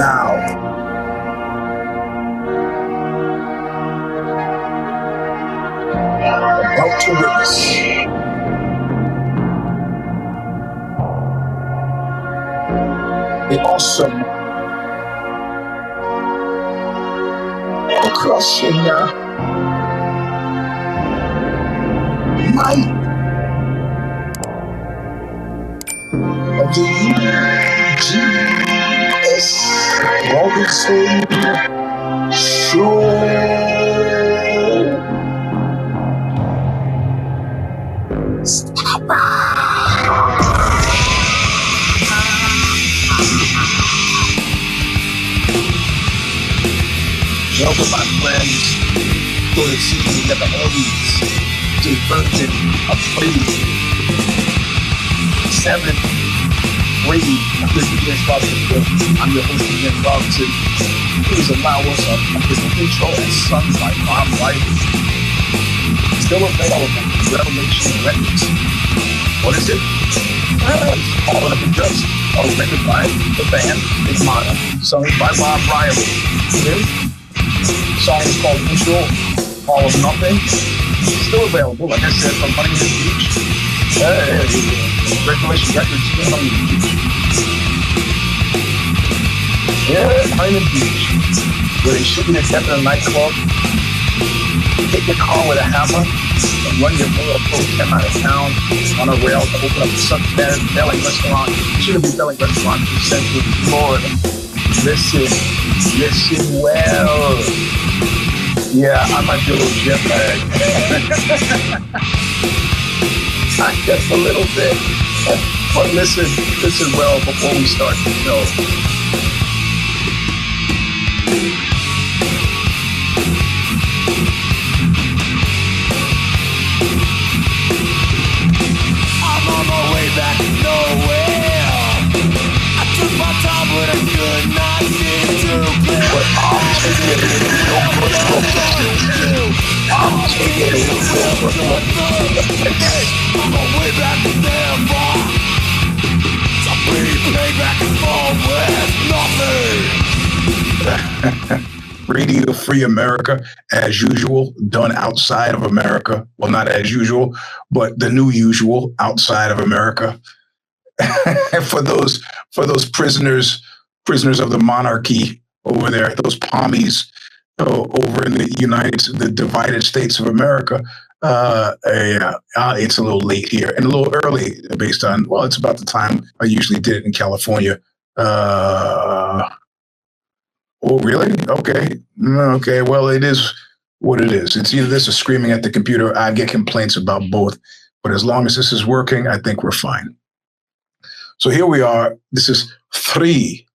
now. About to witness the awesome, crushing might of the Eugene S show. Welcome, my friends, to the season of the audience, to the version of 7 Brady, this is Eugene S. I'm your host, Eugene S. Please allow us a intro and sung by Bob White. Still available, Revelation Records. What is it? All of the Dust, written by the band Stigmata, sung by Bob Riley. The song is called Intro, All of Nothing. Still available, like I said, from Huntington Beach. Revelation Records, Huntington Beach. Yeah, Huntington Beach, where they shoot you to death in a nightclub, take your car with a hammer, and run your motor boat out of town on a rail to open up a Sunset belly restaurant. Shouldn't be belly restaurant in Central Florida. Listen well. Yeah, I might be a little jet lag. Just a little bit. But listen well before we start the show. I'm on my way back to nowhere. I took my time, but I could not get too clear. But I'm taking it I'm on my way back to damn far. So please play back and forth with nothing. Radio Free America, as usual, done outside of America. Well, not as usual, but the new usual outside of America. for those prisoners of the monarchy over there, those pommies over in the divided states of America. It's a little late here and a little early based on, well, it's about the time I usually did it in California. Oh, really? Okay. Well, it is what it is. It's either this or screaming at the computer. I get complaints about both, but as long as this is working, I think we're fine. So here we are. This is 3-7.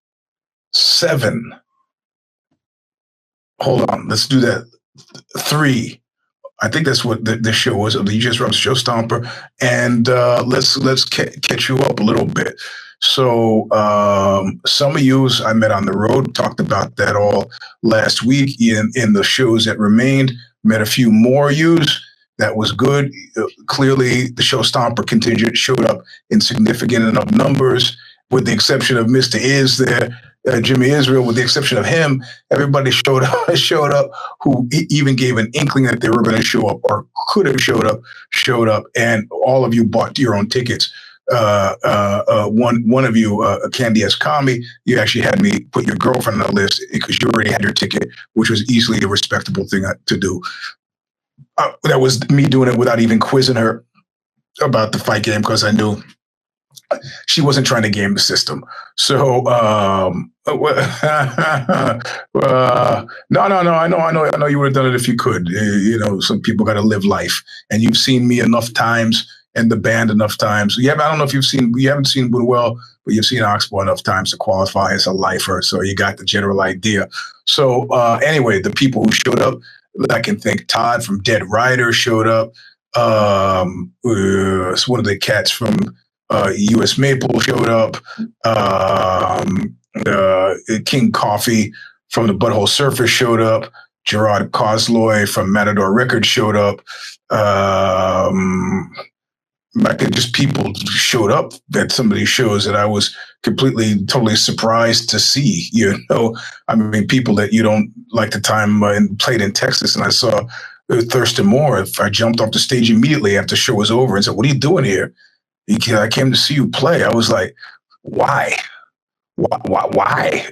Hold on. Let's do that. 3. I think that's what the show was. You just wrote the show, Stomper, and let's catch you up a little bit. So some of you I met on the road, talked about that all last week in the shows that remained. Met a few more yous. That was good. Clearly, the show Stomper contingent showed up in significant enough numbers, with the exception of Mr. Is there. Jimmy Israel, with the exception of him, everybody showed up who even gave an inkling that they were going to show up or could have showed up, and all of you bought your own tickets. One of you, Candy S. Kami, you actually had me put your girlfriend on the list because you already had your ticket, which was easily a respectable thing to do. That was me doing it without even quizzing her about the fight game because I knew she wasn't trying to game the system. So no. I know you would have done it if you could. Some people got to live life, and you've seen me enough times and the band enough times. I don't know if you haven't seen Woodwell, but you've seen Oxbow enough times to qualify as a lifer. So you got the general idea. So anyway, the people who showed up, I can think Todd from Dead Rider showed up. It's one of the cats from U.S. Maple showed up. King Coffee from the Butthole Surfer showed up. Gerard Cosloy from Matador Records showed up. back then, just people showed up at some of these shows that I was totally surprised to see. I mean, people that you don't like the time played in Texas, and I saw Thurston Moore. I jumped off the stage immediately after the show was over and said, "What are you doing here?" I came to see you play. I was like, "Why? Why?"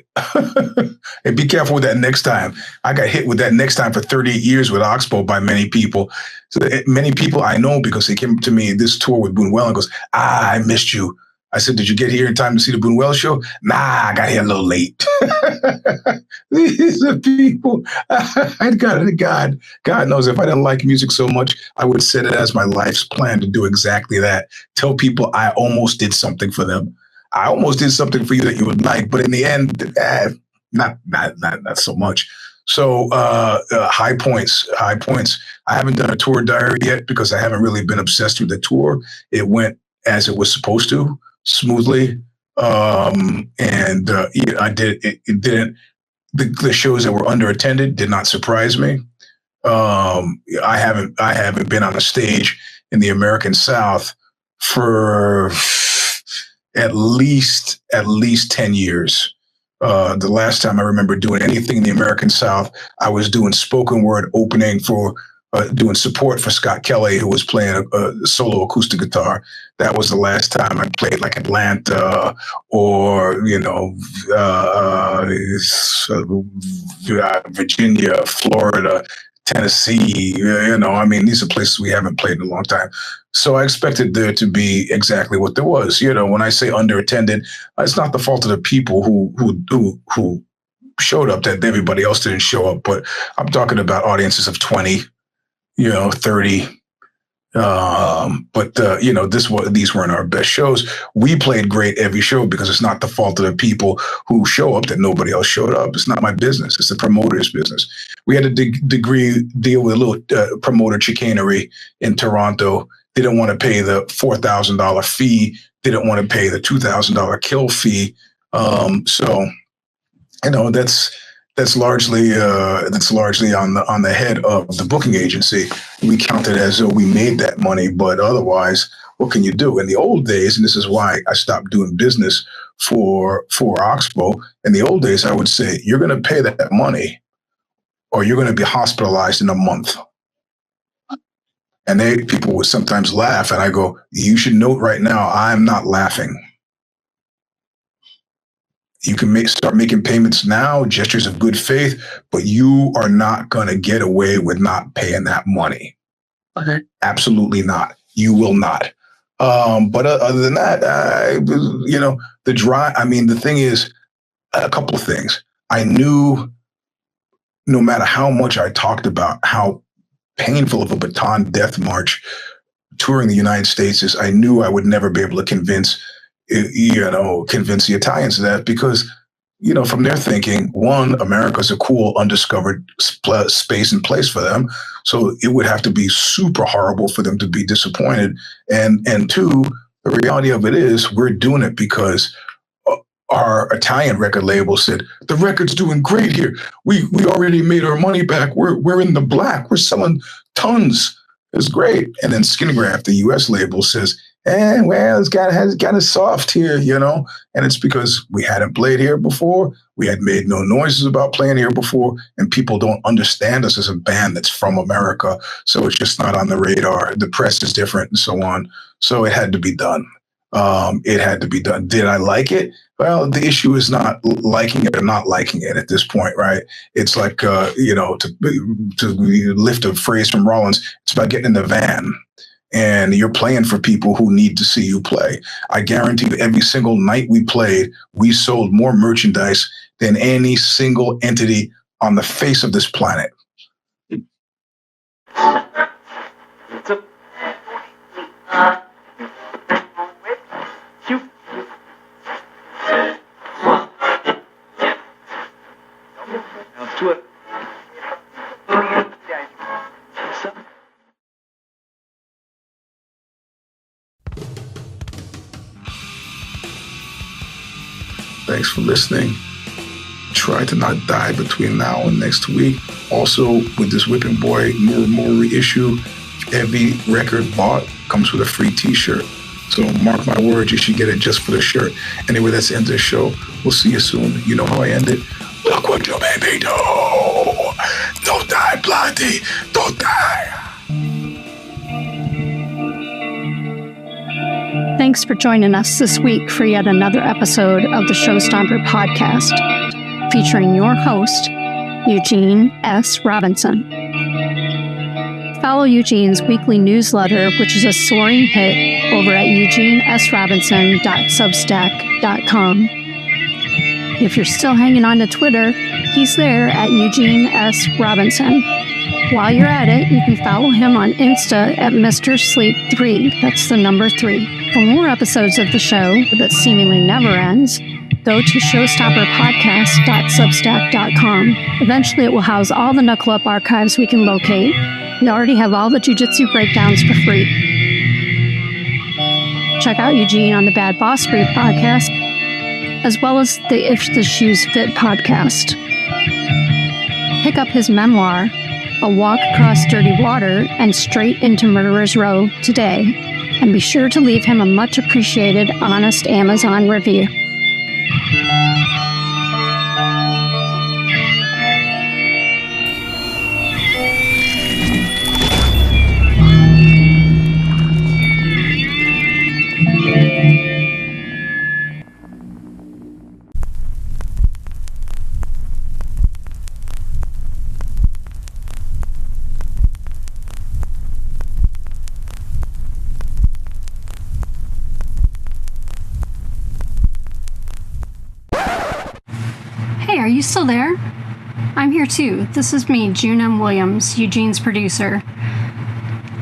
And be careful with that next time. I got hit with that next time for 38 years with Oxbow by many people. So many people I know, because they came to me this tour with Boonwell and goes, I missed you. I said, did you get here in time to see the Boonwell show? Nah, I got here a little late. These are people. God knows if I didn't like music so much, I would set it as my life's plan to do exactly that. Tell people I almost did something for them. I almost did something for you that you would like, but in the end, not so much. So high points. I haven't done a tour diary yet because I haven't really been obsessed with the tour. It went as it was supposed to, smoothly, and I did. It didn't. The shows that were underattended did not surprise me. I haven't been on a stage in the American South for at least 10 years. The last time I remember doing anything in the American South, I was doing spoken word opening for, doing support for Scott Kelly, who was playing a solo acoustic guitar. That was the last time I played like Atlanta or, Virginia, Florida, Tennessee. These are places we haven't played in a long time. So I expected there to be exactly what there was. When I say underattended, it's not the fault of the people who showed up that everybody else didn't show up. But I'm talking about audiences of 20, 30. These weren't our best shows. We played great every show because it's not the fault of the people who show up that nobody else showed up. It's not my business. It's the promoter's business. We had a deal with a little promoter chicanery in Toronto. Didn't want to pay the $4,000 fee. Didn't want to pay the $2,000 kill fee. That's largely on the head of the booking agency. We count it as though we made that money, but otherwise, what can you do? In the old days, and this is why I stopped doing business for Oxbow. In the old days, I would say, you're going to pay that money or you're going to be hospitalized in a month. And people would sometimes laugh, and I go, you should note right now, I'm not laughing. You can start making payments now, gestures of good faith, but you are not going to get away with not paying that money. Okay. Absolutely not. You will not. But other than that, the thing is, a couple of things. I knew no matter how much I talked about how painful of a baton death march touring the United States is, I knew I would never be able to convince the Italians of that because, from their thinking, one, America's a cool, undiscovered space and place for them. So it would have to be super horrible for them to be disappointed. And two, the reality of it is we're doing it because our Italian record label said, the record's doing great here. We already made our money back. We're in the black. We're selling tons. It's great. And then Skingraph, the US label, says, it's kind of soft here, and it's because we hadn't played here before. We had made no noises about playing here before, and people don't understand us as a band that's from America. So it's just not on the radar. The press is different and so on. So it had to be done. Did I like it? Well, the issue is not liking it or not liking it at this point, right? It's like, to lift a phrase from Rollins, it's about getting in the van. And you're playing for people who need to see you play. I guarantee you every single night we played, we sold more merchandise than any single entity on the face of this planet. Thanks for listening. Try to not die between now and next week. Also, with this Whipping Boy more reissue, every record bought comes with a free t-shirt. So mark my words, you should get it just for the shirt. Anyway, that's the end of the show. We'll see you soon. You know how I end it. Look what you made me do. Don't die, Blondie. Don't die. Thanks for joining us this week for yet another episode of the Stomper podcast, featuring your host, Eugene S. Robinson. Follow Eugene's weekly newsletter, which is a soaring hit, over at eugenesrobinson.substack.com. If you're still hanging on to Twitter, he's there at Eugene S. Robinson. While you're at it, you can follow him on Insta at Mr. Sleep 3. That's the number 3. For more episodes of the show that seemingly never ends, go to showstopperpodcast.substack.com. Eventually, it will house all the Knuckle Up archives we can locate. We already have all the jiu-jitsu breakdowns for free. Check out Eugene on the Bad Boss Brief podcast, as well as the If the Shoes Fit podcast. Pick up his memoir, A Walk Across Dirty Water and Straight into Murderer's Row, today, and be sure to leave him a much appreciated, honest Amazon review. Are you still there? I'm here too. This is me, June M. Williams, Eugene's producer.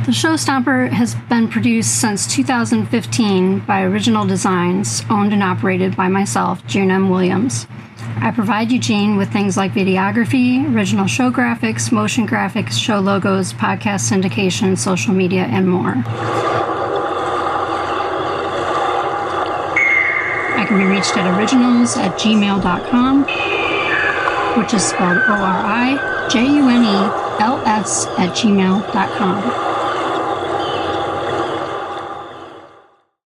The Show Stomper has been produced since 2015 by Original Designs, owned and operated by myself, June M. Williams. I provide Eugene with things like videography, original show graphics, motion graphics, show logos, podcast syndication, social media, and more. I can be reached at orijunels@gmail.com, which is spelled ORIJUNELS@gmail.com.